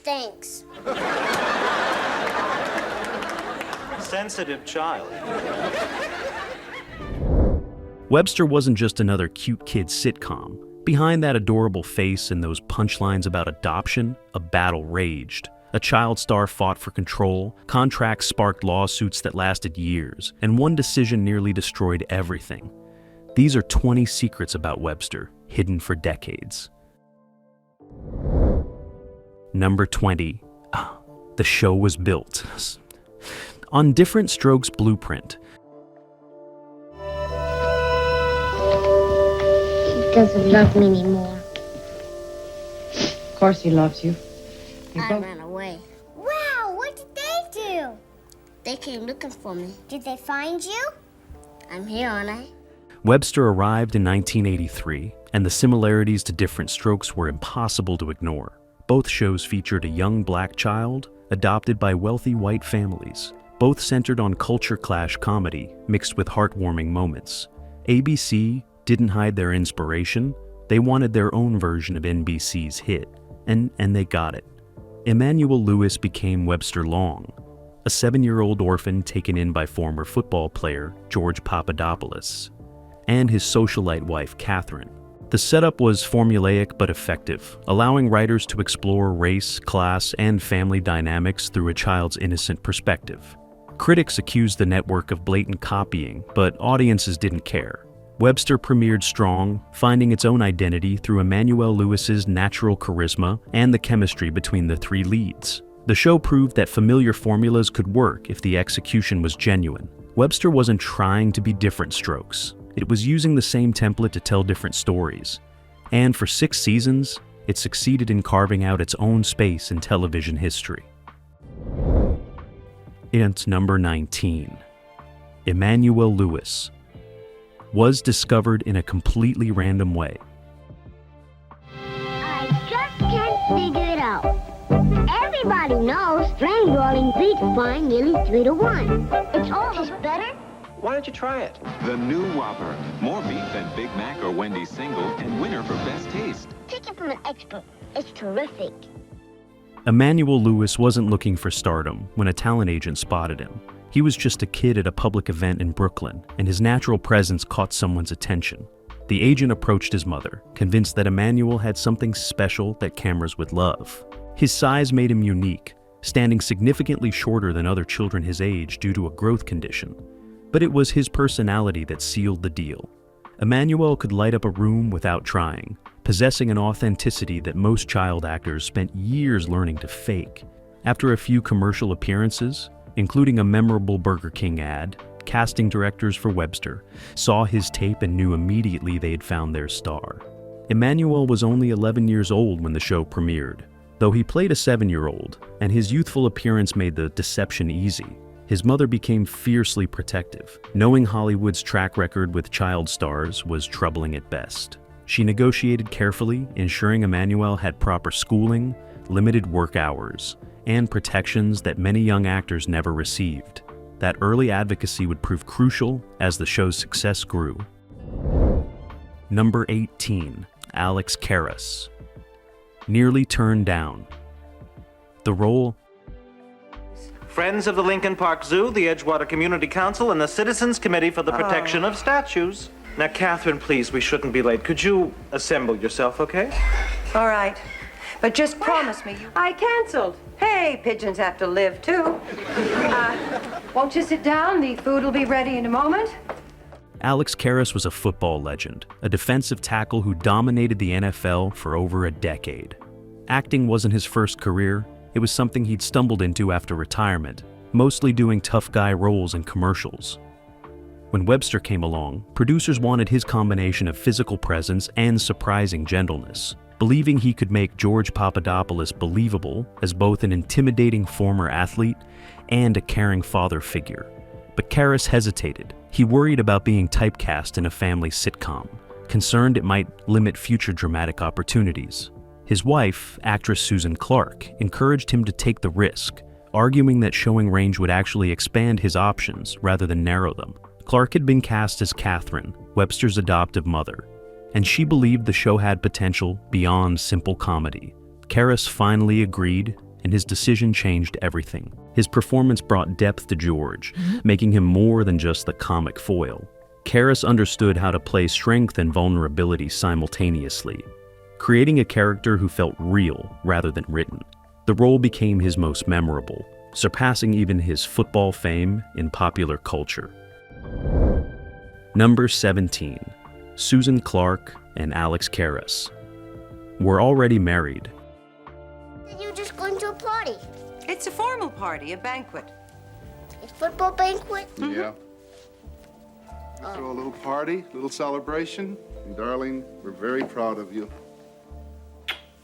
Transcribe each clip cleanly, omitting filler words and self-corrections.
stinks. Sensitive child. Webster wasn't just another cute kid sitcom. Behind that adorable face and those punchlines about adoption, a battle raged. A child star fought for control, contracts sparked lawsuits that lasted years, and one decision nearly destroyed everything. These are 20 secrets about Webster, hidden for decades. Number 20. The show was built on Different Strokes' blueprint. He doesn't love me anymore. Of course he loves you. I ran away. Wow, what did they do? They came looking for me. Did they find you? I'm here, aren't I? Webster arrived in 1983, and the similarities to Different Strokes were impossible to ignore. Both shows featured a young black child adopted by wealthy white families. Both centered on culture clash comedy mixed with heartwarming moments. ABC didn't hide their inspiration. They wanted their own version of NBC's hit, and they got it. Emmanuel Lewis became Webster Long, a 7-year-old orphan taken in by former football player George Papadopoulos, and his socialite wife Catherine. The setup was formulaic but effective, allowing writers to explore race, class, and family dynamics through a child's innocent perspective. Critics accused the network of blatant copying, but audiences didn't care. Webster premiered strong, finding its own identity through Emmanuel Lewis's natural charisma and the chemistry between the three leads. The show proved that familiar formulas could work if the execution was genuine. Webster wasn't trying to be Different Strokes. It was using the same template to tell different stories. And for 6 seasons, it succeeded in carving out its own space in television history. It's number 19. Emmanuel Lewis was discovered in a completely random way. I just can't figure it out. Everybody knows string rolling beats flying nearly 3-to-1. It's always better. Why don't you try it? The new Whopper. More beef than Big Mac or Wendy's single, and winner for best taste. Take it from an expert. It's terrific. Emmanuel Lewis wasn't looking for stardom when a talent agent spotted him. He was just a kid at a public event in Brooklyn, and his natural presence caught someone's attention. The agent approached his mother, convinced that Emmanuel had something special that cameras would love. His size made him unique, standing significantly shorter than other children his age due to a growth condition. But it was his personality that sealed the deal. Emmanuel could light up a room without trying, possessing an authenticity that most child actors spent years learning to fake. After a few commercial appearances, including a memorable Burger King ad, casting directors for Webster saw his tape and knew immediately they had found their star. Emmanuel was only 11 years old when the show premiered, though he played a 7-year-old, and his youthful appearance made the deception easy. His mother became fiercely protective, knowing Hollywood's track record with child stars was troubling at best. She negotiated carefully, ensuring Emmanuel had proper schooling, limited work hours, and protections that many young actors never received. That early advocacy would prove crucial as the show's success grew. Number 18. Alex Karras. Nearly turned down. The role. Friends of the Lincoln Park Zoo, the Edgewater Community Council, and the Citizens Committee for the Protection of Statues. Now, Catherine, please, we shouldn't be late. Could you assemble yourself, okay? All right. But just promise me. I canceled. Hey, pigeons have to live, too. Won't you sit down? The food will be ready in a moment. Alex Karras was a football legend, a defensive tackle who dominated the NFL for over a decade. Acting wasn't his first career. It was something he'd stumbled into after retirement, mostly doing tough guy roles in commercials. When Webster came along, producers wanted his combination of physical presence and surprising gentleness, believing he could make George Papadopoulos believable as both an intimidating former athlete and a caring father figure. But Karras hesitated. He worried about being typecast in a family sitcom, concerned it might limit future dramatic opportunities. His wife, actress Susan Clark, encouraged him to take the risk, arguing that showing range would actually expand his options rather than narrow them. Clark had been cast as Catherine, Webster's adoptive mother, and she believed the show had potential beyond simple comedy. Karras finally agreed, and his decision changed everything. His performance brought depth to George, making him more than just the comic foil. Karras understood how to play strength and vulnerability simultaneously, creating a character who felt real rather than written. The role became his most memorable, surpassing even his football fame in popular culture. Number 17. Susan Clark and Alex Karras. Were already married. You're just going to a party. It's a formal party, a banquet. A football banquet? Yeah. Throw a little party, little celebration. And darling, we're very proud of you.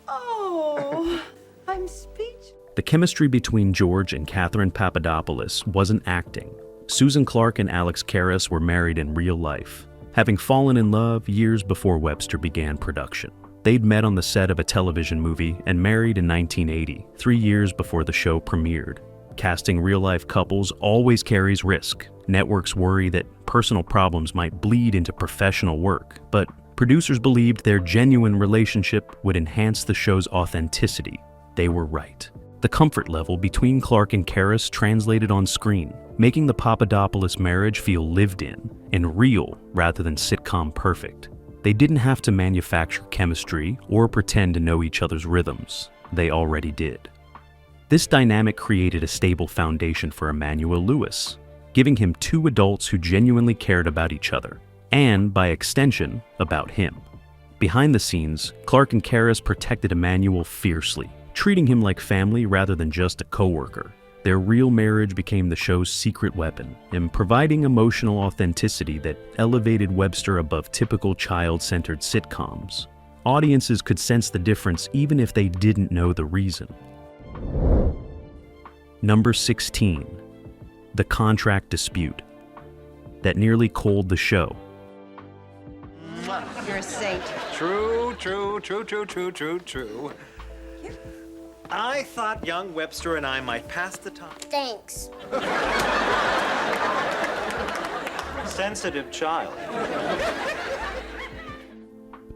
Oh, I'm speechless. The chemistry between George and Catherine Papadopoulos wasn't acting. Susan Clark and Alex Karras were married in real life, having fallen in love years before Webster began production. They'd met on the set of a television movie and married in 1980, 3 years before the show premiered. Casting real-life couples always carries risk. Networks worry that personal problems might bleed into professional work, but producers believed their genuine relationship would enhance the show's authenticity. They were right. The comfort level between Clark and Karras translated on screen, making the Papadopoulos marriage feel lived in and real rather than sitcom perfect. They didn't have to manufacture chemistry or pretend to know each other's rhythms. They already did. This dynamic created a stable foundation for Emmanuel Lewis, giving him two adults who genuinely cared about each other, and, by extension, about him. Behind the scenes, Clark and Karras protected Emmanuel fiercely, treating him like family rather than just a coworker. Their real marriage became the show's secret weapon, and providing emotional authenticity that elevated Webster above typical child-centered sitcoms. Audiences could sense the difference even if they didn't know the reason. Number 16. The contract dispute that nearly cold the show. You're a saint. True. I thought young Webster and I might pass the time. Thanks. Sensitive child.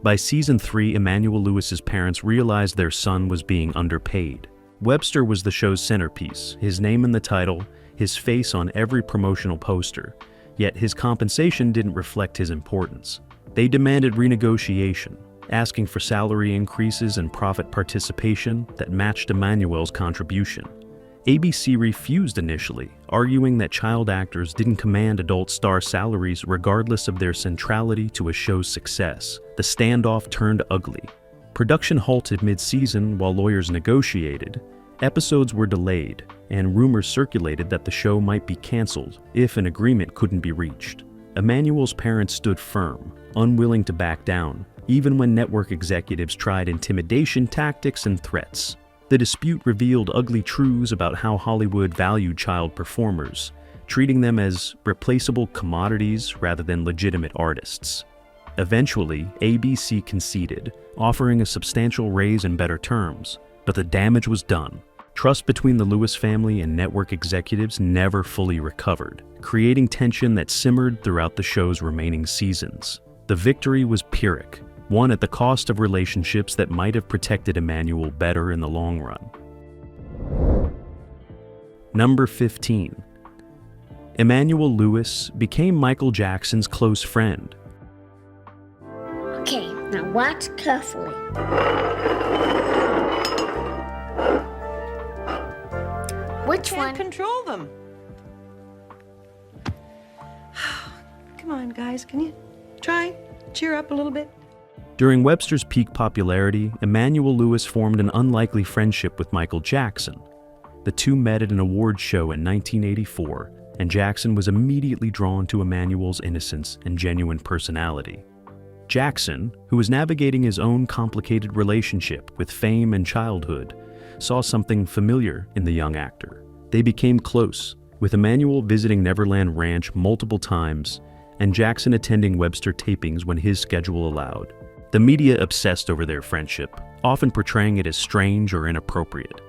By season 3, Emmanuel Lewis's parents realized their son was being underpaid. Webster was the show's centerpiece, his name in the title, his face on every promotional poster, yet his compensation didn't reflect his importance. They demanded renegotiation, asking for salary increases and profit participation that matched Emmanuel's contribution. ABC refused initially, arguing that child actors didn't command adult star salaries regardless of their centrality to a show's success. The standoff turned ugly. Production halted mid-season while lawyers negotiated. Episodes were delayed, and rumors circulated that the show might be canceled if an agreement couldn't be reached. Emmanuel's parents stood firm, unwilling to back down, even when network executives tried intimidation tactics and threats. The dispute revealed ugly truths about how Hollywood valued child performers, treating them as replaceable commodities rather than legitimate artists. Eventually, ABC conceded, offering a substantial raise in better terms, but the damage was done. Trust between the Lewis family and network executives never fully recovered, creating tension that simmered throughout the show's remaining seasons. The victory was Pyrrhic, one at the cost of relationships that might have protected Emmanuel better in the long run. Number 15. Emmanuel Lewis became Michael Jackson's close friend. Okay, now watch carefully. Which Can't one? control them. Come on, guys, can you try? Cheer up a little bit. During Webster's peak popularity, Emmanuel Lewis formed an unlikely friendship with Michael Jackson. The two met at an awards show in 1984, and Jackson was immediately drawn to Emmanuel's innocence and genuine personality. Jackson, who was navigating his own complicated relationship with fame and childhood, saw something familiar in the young actor. They became close, with Emmanuel visiting Neverland Ranch multiple times and Jackson attending Webster tapings when his schedule allowed. The media obsessed over their friendship, often portraying it as strange or inappropriate.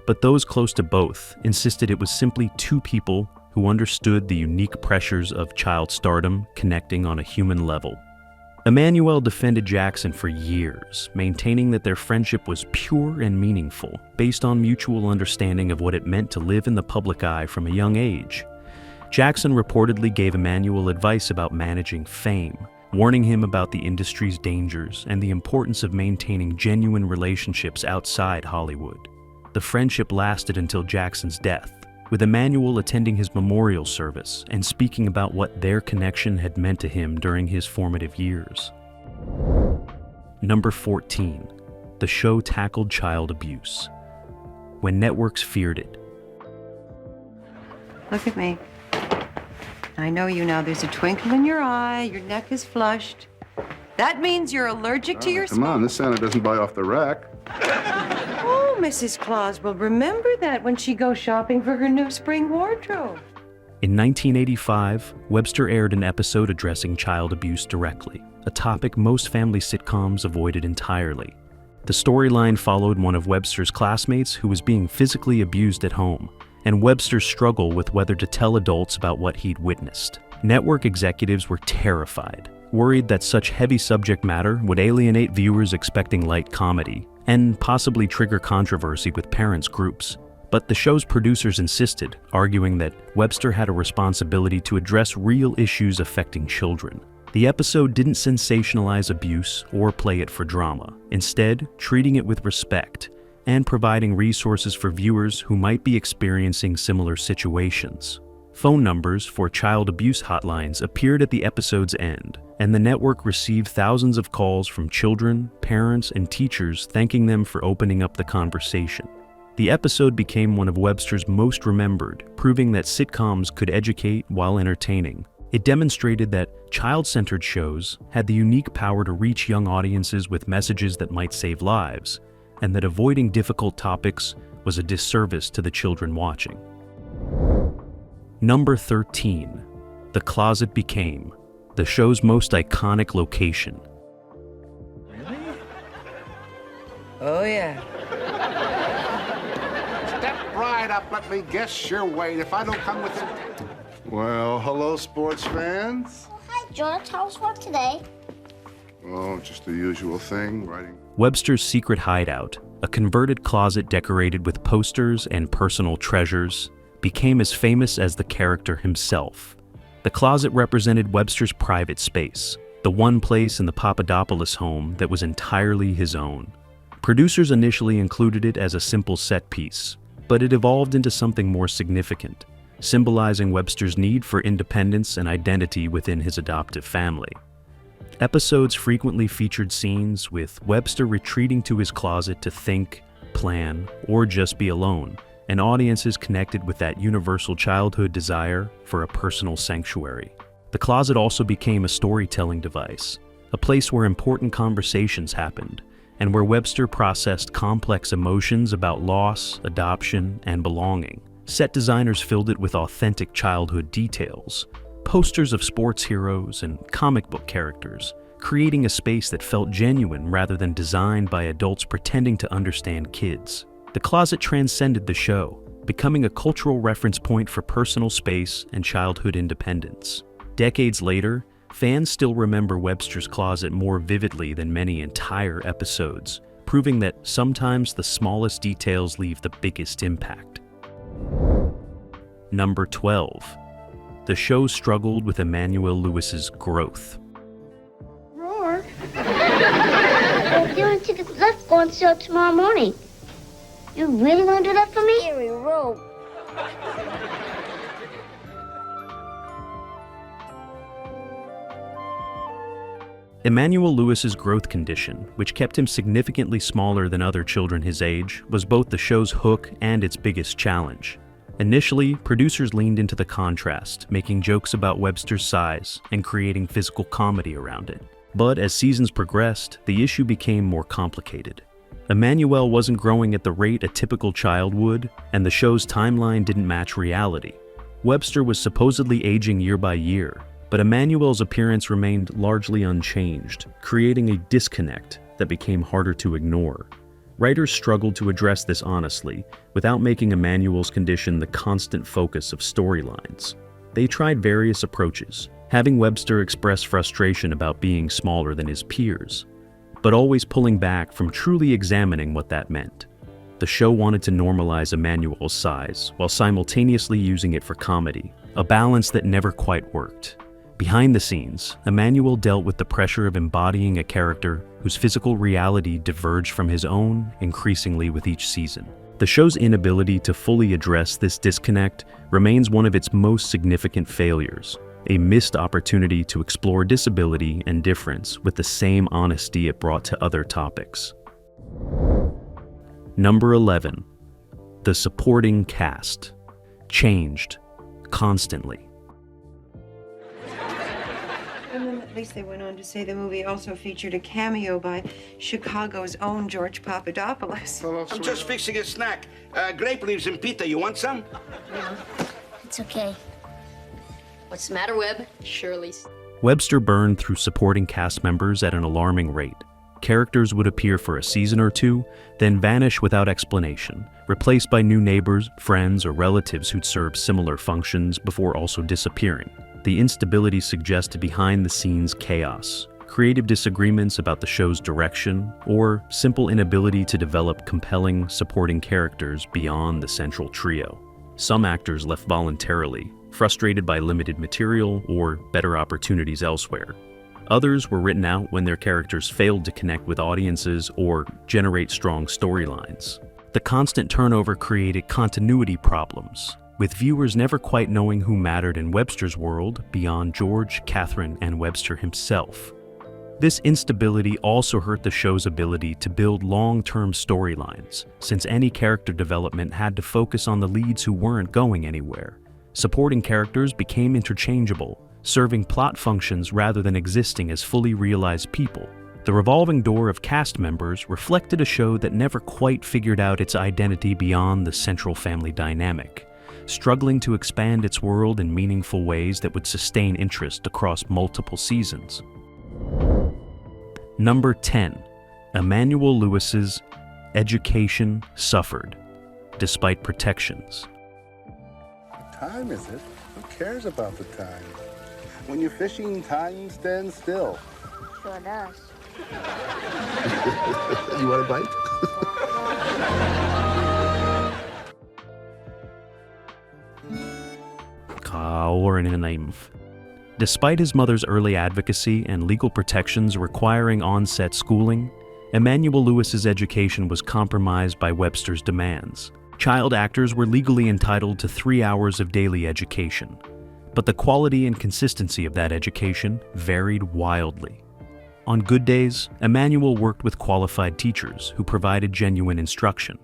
But those close to both insisted it was simply two people who understood the unique pressures of child stardom connecting on a human level. Emmanuel defended Jackson for years, maintaining that their friendship was pure and meaningful, based on mutual understanding of what it meant to live in the public eye from a young age. Jackson reportedly gave Emmanuel advice about managing fame, warning him about the industry's dangers and the importance of maintaining genuine relationships outside Hollywood. The friendship lasted until Jackson's death, with Emmanuel attending his memorial service and speaking about what their connection had meant to him during his formative years. Number 14. The show tackled child abuse. When networks feared it. Look at me. I know you now. There's a twinkle in your eye. Your neck is flushed. That means you're allergic to your Come on, this Santa doesn't buy off the rack. Oh, Mrs. Claus will remember that when she goes shopping for her new spring wardrobe. In 1985, Webster aired an episode addressing child abuse directly, a topic most family sitcoms avoided entirely. The storyline followed one of Webster's classmates who was being physically abused at home, and Webster's struggle with whether to tell adults about what he'd witnessed. Network executives were terrified, worried that such heavy subject matter would alienate viewers expecting light comedy, and possibly trigger controversy with parents' groups. But the show's producers insisted, arguing that Webster had a responsibility to address real issues affecting children. The episode didn't sensationalize abuse or play it for drama, instead treating it with respect and providing resources for viewers who might be experiencing similar situations. Phone numbers for child abuse hotlines appeared at the episode's end, and the network received thousands of calls from children, parents, and teachers thanking them for opening up the conversation. The episode became one of Webster's most remembered, proving that sitcoms could educate while entertaining. It demonstrated that child-centered shows had the unique power to reach young audiences with messages that might save lives, and that avoiding difficult topics was a disservice to the children watching. Number 13. The closet became the show's most iconic location. Oh, yeah. Step right up, let me guess your weight. If I don't come within... Well, hello, sports fans. Hi, George. How's work today? Oh, just the usual thing, writing. Webster's secret hideout, a converted closet decorated with posters and personal treasures, became as famous as the character himself. The closet represented Webster's private space, the one place in the Papadopoulos home that was entirely his own. Producers initially included it as a simple set piece, but it evolved into something more significant, symbolizing Webster's need for independence and identity within his adoptive family. Episodes frequently featured scenes with Webster retreating to his closet to think, plan, or just be alone, and audiences connected with that universal childhood desire for a personal sanctuary. The closet also became a storytelling device, a place where important conversations happened, and where Webster processed complex emotions about loss, adoption, and belonging. Set designers filled it with authentic childhood details, posters of sports heroes and comic book characters, creating a space that felt genuine rather than designed by adults pretending to understand kids. The closet transcended the show, becoming a cultural reference point for personal space and childhood independence. Decades later, fans still remember Webster's closet more vividly than many entire episodes, proving that sometimes the smallest details leave the biggest impact. Number 12. The show struggled with Emmanuel Lewis's growth. Roar. If you want to take a left, go on sale tomorrow morning. You really gonna do that for me? Here we roll. Emmanuel Lewis's growth condition, which kept him significantly smaller than other children his age, was both the show's hook and its biggest challenge. Initially, producers leaned into the contrast, making jokes about Webster's size and creating physical comedy around it. But as seasons progressed, the issue became more complicated. Emmanuel wasn't growing at the rate a typical child would, and the show's timeline didn't match reality. Webster was supposedly aging year by year, but Emmanuel's appearance remained largely unchanged, creating a disconnect that became harder to ignore. Writers struggled to address this honestly, without making Emmanuel's condition the constant focus of storylines. They tried various approaches, having Webster express frustration about being smaller than his peers, but always pulling back from truly examining what that meant. The show wanted to normalize Emmanuel's size while simultaneously using it for comedy, a balance that never quite worked. Behind the scenes, Emmanuel dealt with the pressure of embodying a character whose physical reality diverged from his own increasingly with each season. The show's inability to fully address this disconnect remains one of its most significant failures, a missed opportunity to explore disability and difference with the same honesty it brought to other topics. Number 11. The supporting cast. Changed. Constantly. And then at least they went on to say the movie also featured a cameo by Chicago's own George Papadopoulos. I'm just fixing a snack. Grape leaves and pita. You want some? No, it's okay. What's the matter, Webb? Shirley. Webster burned through supporting cast members at an alarming rate. Characters would appear for a season or two, then vanish without explanation, replaced by new neighbors, friends, or relatives who'd served similar functions before also disappearing. The instability suggested behind-the-scenes chaos, creative disagreements about the show's direction, or simple inability to develop compelling supporting characters beyond the central trio. Some actors left voluntarily, frustrated by limited material or better opportunities elsewhere. Others were written out when their characters failed to connect with audiences or generate strong storylines. The constant turnover created continuity problems, with viewers never quite knowing who mattered in Webster's world beyond George, Catherine, and Webster himself. This instability also hurt the show's ability to build long-term storylines, since any character development had to focus on the leads who weren't going anywhere. Supporting characters became interchangeable, serving plot functions rather than existing as fully realized people. The revolving door of cast members reflected a show that never quite figured out its identity beyond the central family dynamic, struggling to expand its world in meaningful ways that would sustain interest across multiple seasons. Number 10. Emmanuel Lewis's education suffered, despite protections. What time is it? Who cares about the time? When you're fishing, time stands still. Sure does. You want a bite? Despite his mother's early advocacy and legal protections requiring on-set schooling, Emmanuel Lewis's education was compromised by Webster's demands. Child actors were legally entitled to 3 hours of daily education, but the quality and consistency of that education varied wildly. On good days, Emmanuel worked with qualified teachers who provided genuine instruction.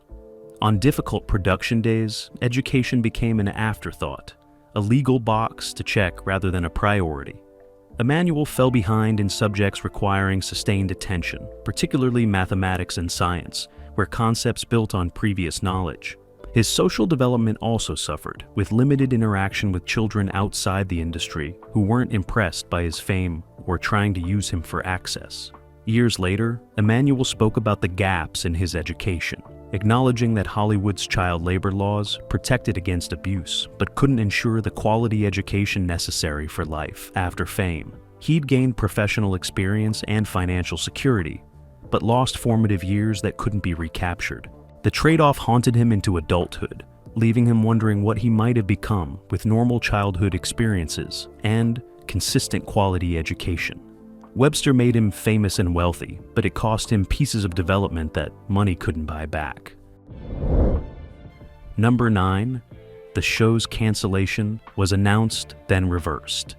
On difficult production days, education became an afterthought, a legal box to check rather than a priority. Emmanuel fell behind in subjects requiring sustained attention, particularly mathematics and science, where concepts built on previous knowledge. His social development also suffered, with limited interaction with children outside the industry who weren't impressed by his fame or trying to use him for access. Years later, Emmanuel spoke about the gaps in his education, acknowledging that Hollywood's child labor laws protected against abuse, but couldn't ensure the quality education necessary for life after fame. He'd gained professional experience and financial security, but lost formative years that couldn't be recaptured. The trade-off haunted him into adulthood, leaving him wondering what he might have become with normal childhood experiences and consistent quality education. Webster made him famous and wealthy, but it cost him pieces of development that money couldn't buy back. Number 9. The show's cancellation was announced, then reversed.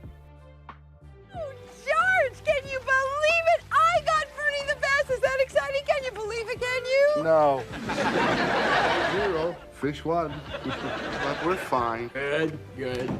Oh, George, can you believe it? I got Bernie the Bass. Is that exciting? Can you believe it, can you? No. 0. Fish 1. But we're fine. Good, good.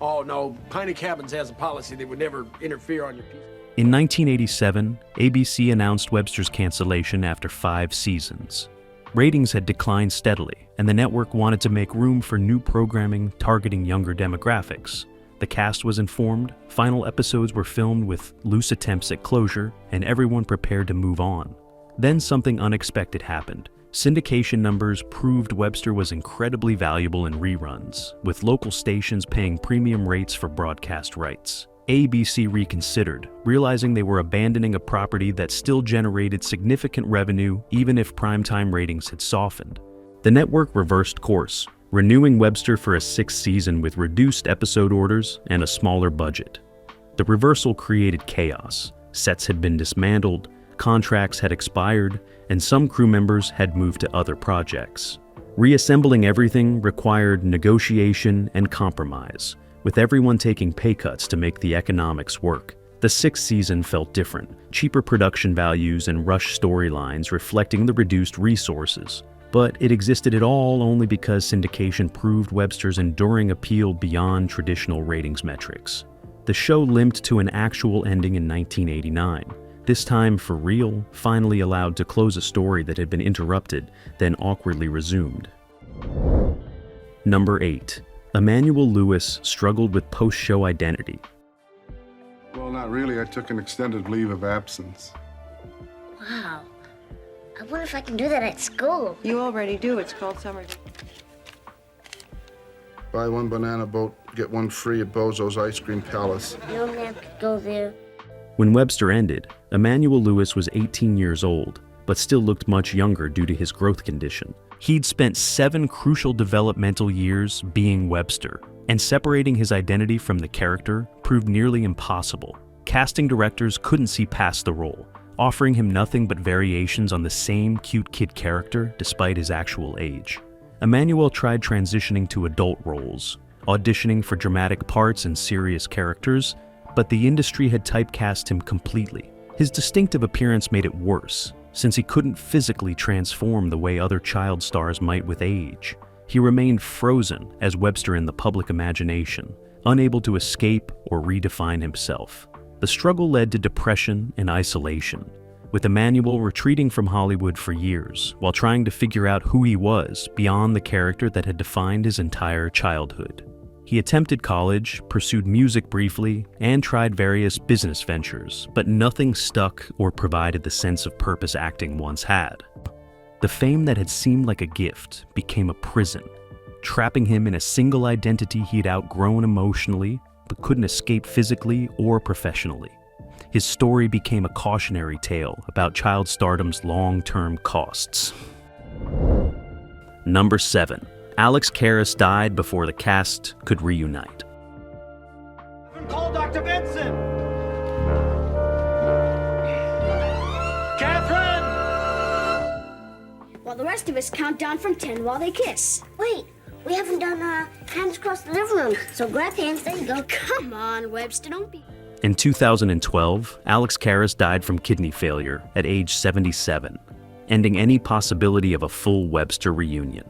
Oh, no, Piney Cabins has a policy they would never interfere on your piece. In 1987, ABC announced Webster's cancellation after 5 seasons. Ratings had declined steadily, and the network wanted to make room for new programming targeting younger demographics. The cast was informed, final episodes were filmed with loose attempts at closure, and everyone prepared to move on. Then something unexpected happened. Syndication numbers proved Webster was incredibly valuable in reruns, with local stations paying premium rates for broadcast rights. ABC reconsidered, realizing they were abandoning a property that still generated significant revenue even if primetime ratings had softened. The network reversed course, renewing Webster for a sixth season with reduced episode orders and a smaller budget. The reversal created chaos. Sets had been dismantled, contracts had expired, and some crew members had moved to other projects. Reassembling everything required negotiation and compromise, with everyone taking pay cuts to make the economics work. The sixth season felt different, cheaper production values and rushed storylines reflecting the reduced resources. But it existed at all only because syndication proved Webster's enduring appeal beyond traditional ratings metrics. The show limped to an actual ending in 1989, this time for real, finally allowed to close a story that had been interrupted, then awkwardly resumed. Number 8. Emmanuel Lewis struggled with post-show identity. Well, not really. I took an extended leave of absence. Wow. I wonder if I can do that at school. You already do. It's called summer. Buy one banana boat, get one free at Bozo's Ice Cream Palace. You don't have to go there. When Webster ended, Emmanuel Lewis was 18 years old, but still looked much younger due to his growth condition. He'd spent 7 crucial developmental years being Webster, and separating his identity from the character proved nearly impossible. Casting directors couldn't see past the role, offering him nothing but variations on the same cute kid character despite his actual age. Emmanuel tried transitioning to adult roles, auditioning for dramatic parts and serious characters, but the industry had typecast him completely. His distinctive appearance made it worse, since he couldn't physically transform the way other child stars might with age. He remained frozen as Webster in the public imagination, unable to escape or redefine himself. The struggle led to depression and isolation, with Emmanuel retreating from Hollywood for years while trying to figure out who he was beyond the character that had defined his entire childhood. He attempted college, pursued music briefly, and tried various business ventures, but nothing stuck or provided the sense of purpose acting once had. The fame that had seemed like a gift became a prison, trapping him in a single identity he'd outgrown emotionally, but couldn't escape physically or professionally. His story became a cautionary tale about child stardom's long-term costs. Number 7. Alex Karras died before the cast could reunite. Call Dr. Benson! Catherine! While the rest of us count down from 10 while they kiss. Wait, we haven't done hands across the living room, so grab hands, there you go. Come on, Webster, don't be... In 2012, Alex Karras died from kidney failure at age 77, ending any possibility of a full Webster reunion.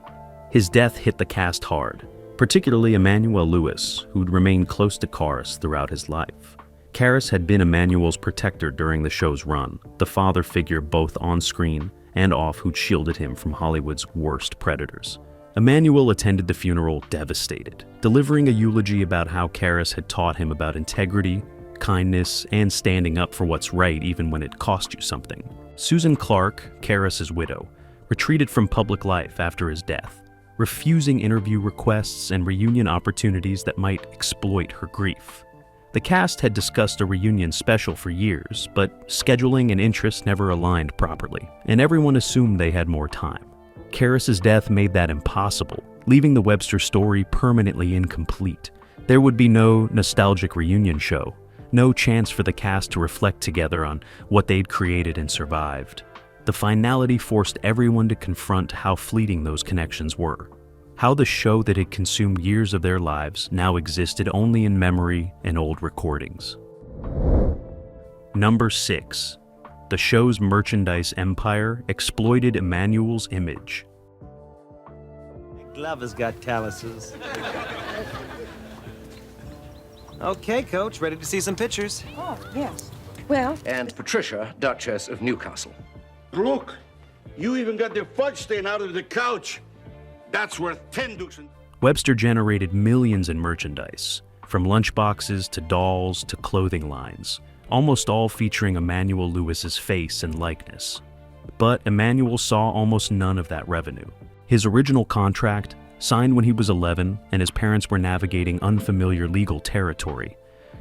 His death hit the cast hard, particularly Emmanuel Lewis, who'd remained close to Karras throughout his life. Karras had been Emmanuel's protector during the show's run, the father figure both on-screen and off who'd shielded him from Hollywood's worst predators. Emmanuel attended the funeral devastated, delivering a eulogy about how Karras had taught him about integrity, kindness, and standing up for what's right even when it cost you something. Susan Clark, Karras' widow, retreated from public life after his death, refusing interview requests and reunion opportunities that might exploit her grief. The cast had discussed a reunion special for years, but scheduling and interest never aligned properly, and everyone assumed they had more time. Karras' death made that impossible, leaving the Webster story permanently incomplete. There would be no nostalgic reunion show, no chance for the cast to reflect together on what they'd created and survived. The finality forced everyone to confront how fleeting those connections were, how the show that had consumed years of their lives now existed only in memory and old recordings. Number 6. The show's merchandise empire exploited Emmanuel's image. My glove has got calluses. Okay, Coach, ready to see some pictures? Oh, yes. Well... And Patricia, Duchess of Newcastle. Look, you even got the fudge stain out of the couch. That's worth 10 dukes. Webster generated millions in merchandise, from lunchboxes to dolls to clothing lines, almost all featuring Emmanuel Lewis's face and likeness. But Emmanuel saw almost none of that revenue. His original contract, signed when he was 11 and his parents were navigating unfamiliar legal territory,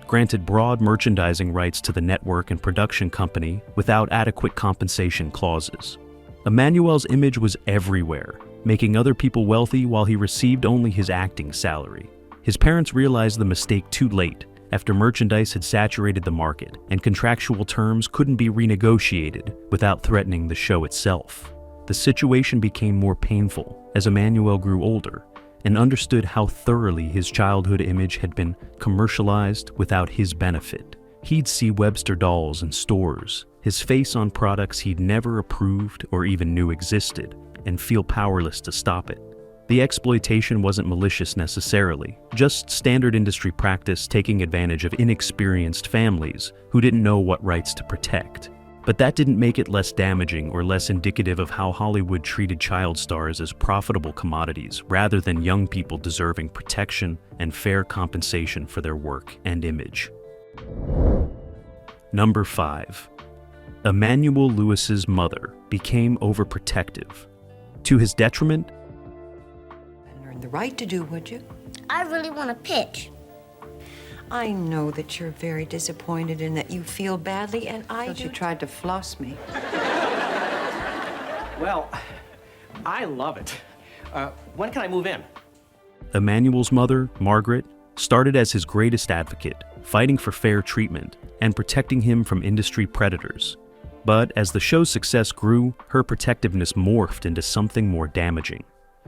granted broad merchandising rights to the network and production company without adequate compensation clauses. Emmanuel's image was everywhere, making other people wealthy while he received only his acting salary. His parents realized the mistake too late, after merchandise had saturated the market and contractual terms couldn't be renegotiated without threatening the show itself. The situation became more painful as Emmanuel grew older and understood how thoroughly his childhood image had been commercialized without his benefit. He'd see Webster dolls in stores, his face on products he'd never approved or even knew existed, and feel powerless to stop it. The exploitation wasn't malicious necessarily, just standard industry practice taking advantage of inexperienced families who didn't know what rights to protect. But that didn't make it less damaging or less indicative of how Hollywood treated child stars as profitable commodities rather than young people deserving protection and fair compensation for their work and image. Number 5. Emmanuel Lewis's mother became overprotective. To his detriment, The right to do, would you? I really want to pitch. I know that you're very disappointed and that you feel badly, and I do. You tried to floss me. Well, I love it. When can I move in? Emmanuel's mother, Margaret, started as his greatest advocate, fighting for fair treatment and protecting him from industry predators. But as the show's success grew, her protectiveness morphed into something more damaging.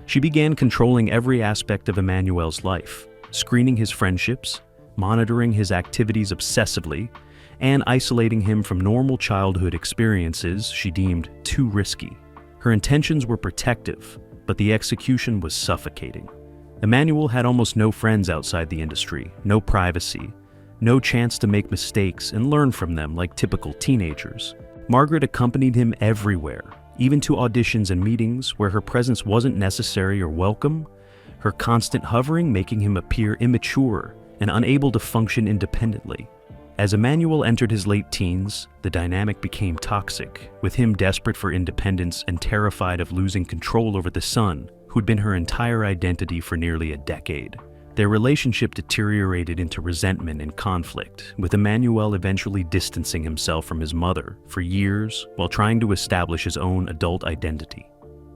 She began controlling every aspect of Emmanuel's life, screening his friendships, monitoring his activities obsessively, and isolating him from normal childhood experiences she deemed too risky. Her intentions were protective, but the execution was suffocating. Emmanuel had almost no friends outside the industry, no privacy, no chance to make mistakes and learn from them like typical teenagers. Margaret accompanied him everywhere, even to auditions and meetings where her presence wasn't necessary or welcome, her constant hovering making him appear immature and unable to function independently. As Emmanuel entered his late teens, the dynamic became toxic, with him desperate for independence and terrified of losing control over the son who'd been her entire identity for nearly a decade. Their relationship deteriorated into resentment and conflict, with Emmanuel eventually distancing himself from his mother for years while trying to establish his own adult identity.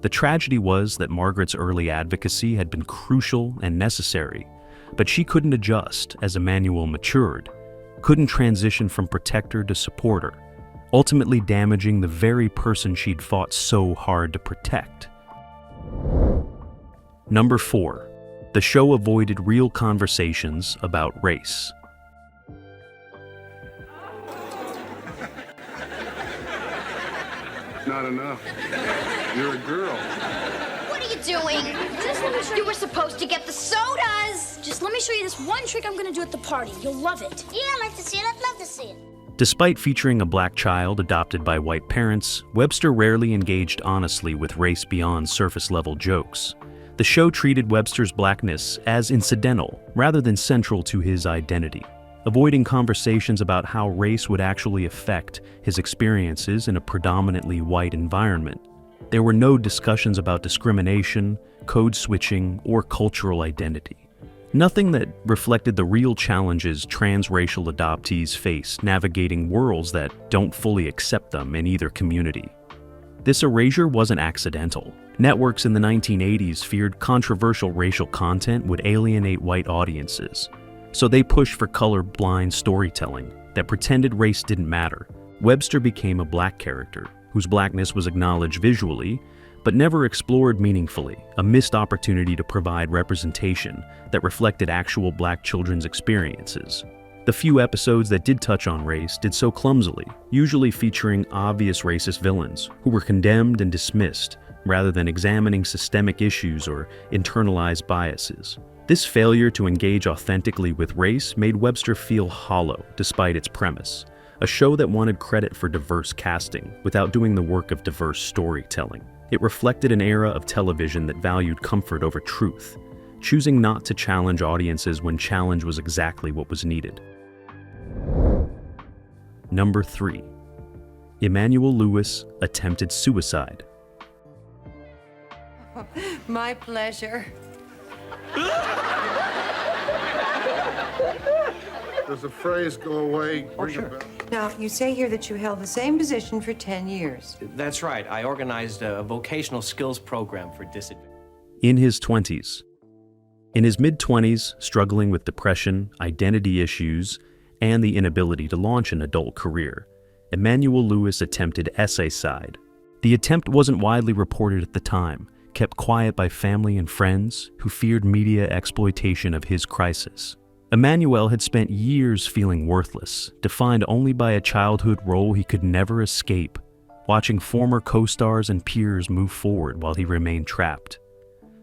The tragedy was that Margaret's early advocacy had been crucial and necessary, but she couldn't adjust as Emmanuel matured, couldn't transition from protector to supporter, ultimately damaging the very person she'd fought so hard to protect. Number 4. The show avoided real conversations about race. Not enough. You're a girl. What are you doing? Just let me show you. You were supposed to get the sodas. Just let me show you this one trick I'm gonna do at the party. You'll love it. Yeah, I'd like to see it. I'd love to see it. Despite featuring a black child adopted by white parents, Webster rarely engaged honestly with race beyond surface-level jokes. The show treated Webster's blackness as incidental rather than central to his identity, avoiding conversations about how race would actually affect his experiences in a predominantly white environment. There were no discussions about discrimination, code switching, or cultural identity. Nothing that reflected the real challenges transracial adoptees face navigating worlds that don't fully accept them in either community. This erasure wasn't accidental. Networks in the 1980s feared controversial racial content would alienate white audiences, so they pushed for color-blind storytelling that pretended race didn't matter. Webster became a black character whose blackness was acknowledged visually, but never explored meaningfully, a missed opportunity to provide representation that reflected actual black children's experiences. The few episodes that did touch on race did so clumsily, usually featuring obvious racist villains who were condemned and dismissed, rather than examining systemic issues or internalized biases. This failure to engage authentically with race made Webster feel hollow despite its premise, a show that wanted credit for diverse casting without doing the work of diverse storytelling. It reflected an era of television that valued comfort over truth, choosing not to challenge audiences when challenge was exactly what was needed. Number 3. Emmanuel Lewis attempted suicide. My pleasure. Does the phrase go away? Ring a bell? Now, you say here that you held the same position for 10 years. That's right. I organized a vocational skills program for disadvantaged. In his 20s. In his mid-20s, struggling with depression, identity issues, and the inability to launch an adult career, Emmanuel Lewis attempted Essayside. The attempt wasn't widely reported at the time, kept quiet by family and friends who feared media exploitation of his crisis. Emmanuel had spent years feeling worthless, defined only by a childhood role he could never escape, watching former co-stars and peers move forward while he remained trapped.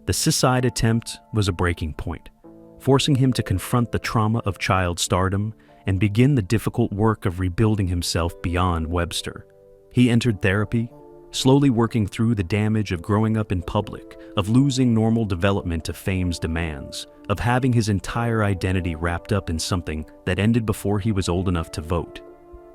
The Essayside attempt was a breaking point, forcing him to confront the trauma of child stardom and begin the difficult work of rebuilding himself beyond Webster. He entered therapy, slowly working through the damage of growing up in public, of losing normal development to fame's demands, of having his entire identity wrapped up in something that ended before he was old enough to vote.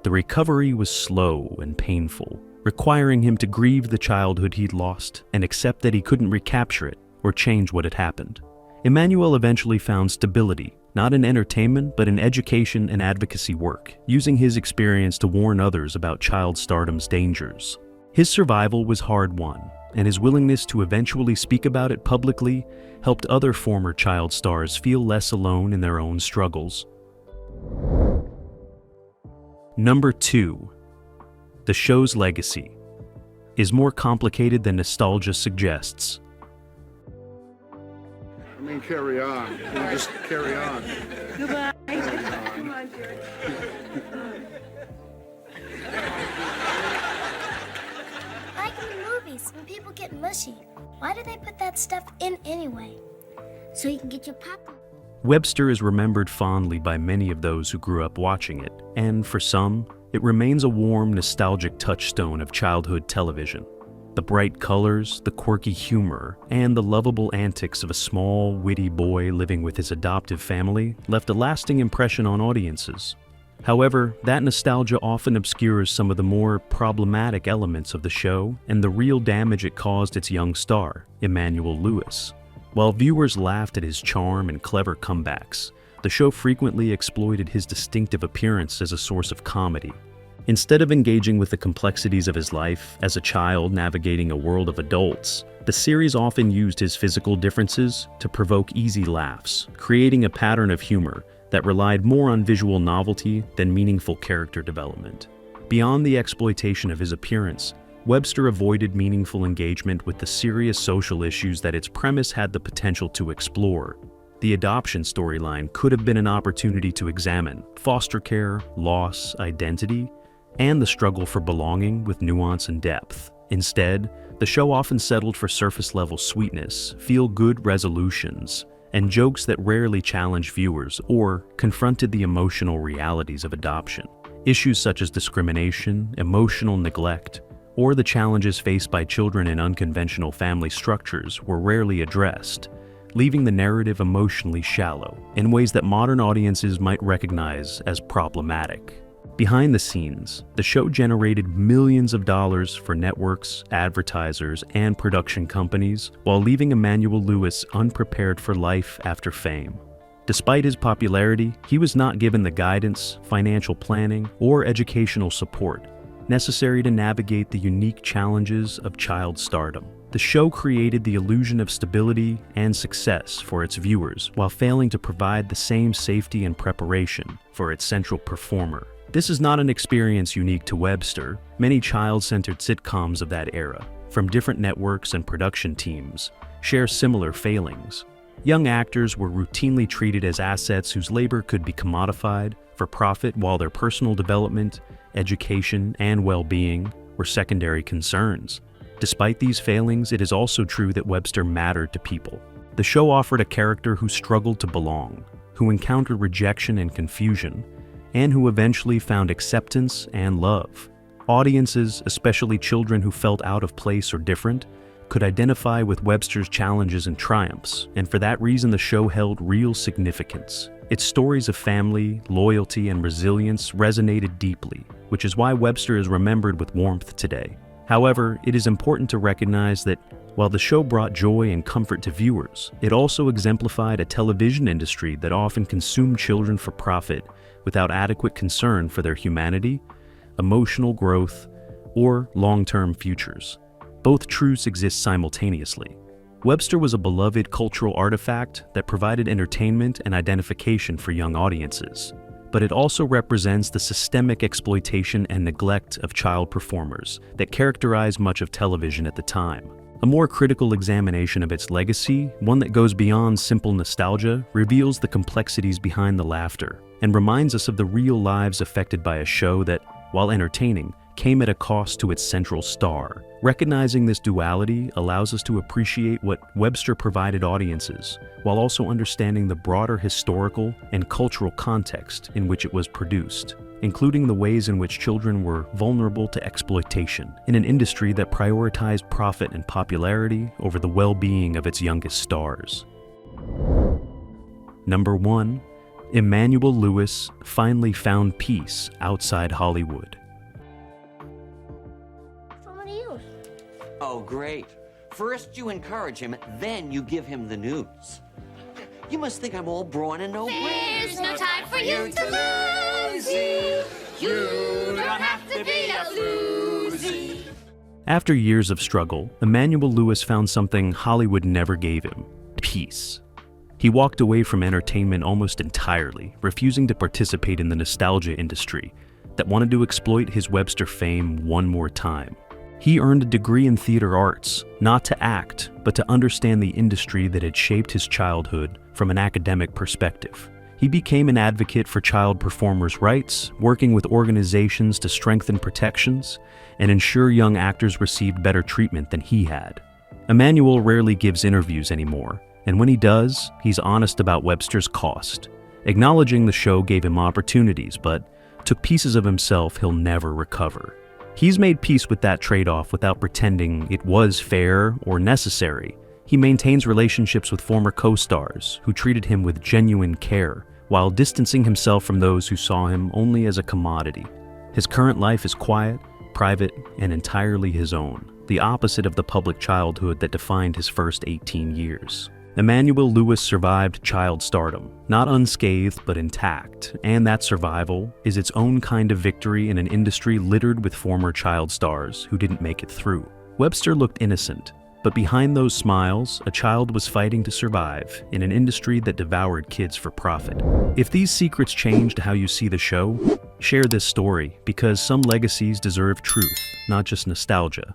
The recovery was slow and painful, requiring him to grieve the childhood he'd lost and accept that he couldn't recapture it or change what had happened. Emmanuel eventually found stability, not in entertainment but in education and advocacy work, using his experience to warn others about child stardom's dangers. His survival was hard-won, and his willingness to eventually speak about it publicly helped other former child stars feel less alone in their own struggles. Number 2. The show's legacy is more complicated than nostalgia suggests. I mean, carry on. You just carry on. Goodbye. Come on, Jerry. Like in the movies, when people get mushy, why do they put that stuff in anyway? So you can get your popcorn. Webster is remembered fondly by many of those who grew up watching it, and for some, it remains a warm, nostalgic touchstone of childhood television. The bright colors, the quirky humor, and the lovable antics of a small, witty boy living with his adoptive family left a lasting impression on audiences. However, that nostalgia often obscures some of the more problematic elements of the show and the real damage it caused its young star, Emmanuel Lewis. While viewers laughed at his charm and clever comebacks, the show frequently exploited his distinctive appearance as a source of comedy. Instead of engaging with the complexities of his life as a child navigating a world of adults, the series often used his physical differences to provoke easy laughs, creating a pattern of humor that relied more on visual novelty than meaningful character development. Beyond the exploitation of his appearance, Webster avoided meaningful engagement with the serious social issues that its premise had the potential to explore. The adoption storyline could have been an opportunity to examine foster care, loss, identity, and the struggle for belonging with nuance and depth. Instead, the show often settled for surface-level sweetness, feel-good resolutions, and jokes that rarely challenged viewers or confronted the emotional realities of adoption. Issues such as discrimination, emotional neglect, or the challenges faced by children in unconventional family structures were rarely addressed, leaving the narrative emotionally shallow in ways that modern audiences might recognize as problematic. Behind the scenes, the show generated millions of dollars for networks, advertisers, and production companies while leaving Emmanuel Lewis unprepared for life after fame. Despite his popularity, he was not given the guidance, financial planning, or educational support necessary to navigate the unique challenges of child stardom. The show created the illusion of stability and success for its viewers while failing to provide the same safety and preparation for its central performer. This is not an experience unique to Webster. Many child-centered sitcoms of that era, from different networks and production teams, share similar failings. Young actors were routinely treated as assets whose labor could be commodified for profit while their personal development, education, and well-being were secondary concerns. Despite these failings, it is also true that Webster mattered to people. The show offered a character who struggled to belong, who encountered rejection and confusion, and who eventually found acceptance and love. Audiences, especially children who felt out of place or different, could identify with Webster's challenges and triumphs, and for that reason the show held real significance. Its stories of family, loyalty, and resilience resonated deeply, which is why Webster is remembered with warmth today. However, it is important to recognize that while the show brought joy and comfort to viewers, it also exemplified a television industry that often consumed children for profit without adequate concern for their humanity, emotional growth, or long-term futures. Both truths exist simultaneously. Webster was a beloved cultural artifact that provided entertainment and identification for young audiences, but it also represents the systemic exploitation and neglect of child performers that characterized much of television at the time. A more critical examination of its legacy, one that goes beyond simple nostalgia, reveals the complexities behind the laughter and reminds us of the real lives affected by a show that, while entertaining, came at a cost to its central star. Recognizing this duality allows us to appreciate what Webster provided audiences, while also understanding the broader historical and cultural context in which it was produced, including the ways in which children were vulnerable to exploitation in an industry that prioritized profit and popularity over the well-being of its youngest stars. Number 1. Emmanuel Lewis finally found peace outside Hollywood. Oh, great. First you encourage him, then you give him the news. You must think I'm all brawn and no brain. There's no time for you to lose. You don't have to be a floozy. After years of struggle, Emmanuel Lewis found something Hollywood never gave him: peace. He walked away from entertainment almost entirely, refusing to participate in the nostalgia industry that wanted to exploit his Webster fame one more time. He earned a degree in theater arts, not to act, but to understand the industry that had shaped his childhood from an academic perspective. He became an advocate for child performers' rights, working with organizations to strengthen protections and ensure young actors received better treatment than he had. Emmanuel rarely gives interviews anymore, and when he does, he's honest about Webster's cost, acknowledging the show gave him opportunities, but took pieces of himself he'll never recover. He's made peace with that trade-off without pretending it was fair or necessary. He maintains relationships with former co-stars who treated him with genuine care, while distancing himself from those who saw him only as a commodity. His current life is quiet, private, and entirely his own, the opposite of the public childhood that defined his first 18 years. Emmanuel Lewis survived child stardom, not unscathed but intact, and that survival is its own kind of victory in an industry littered with former child stars who didn't make it through. Webster looked innocent, but behind those smiles, a child was fighting to survive in an industry that devoured kids for profit. If these secrets changed how you see the show, share this story, because some legacies deserve truth, not just nostalgia.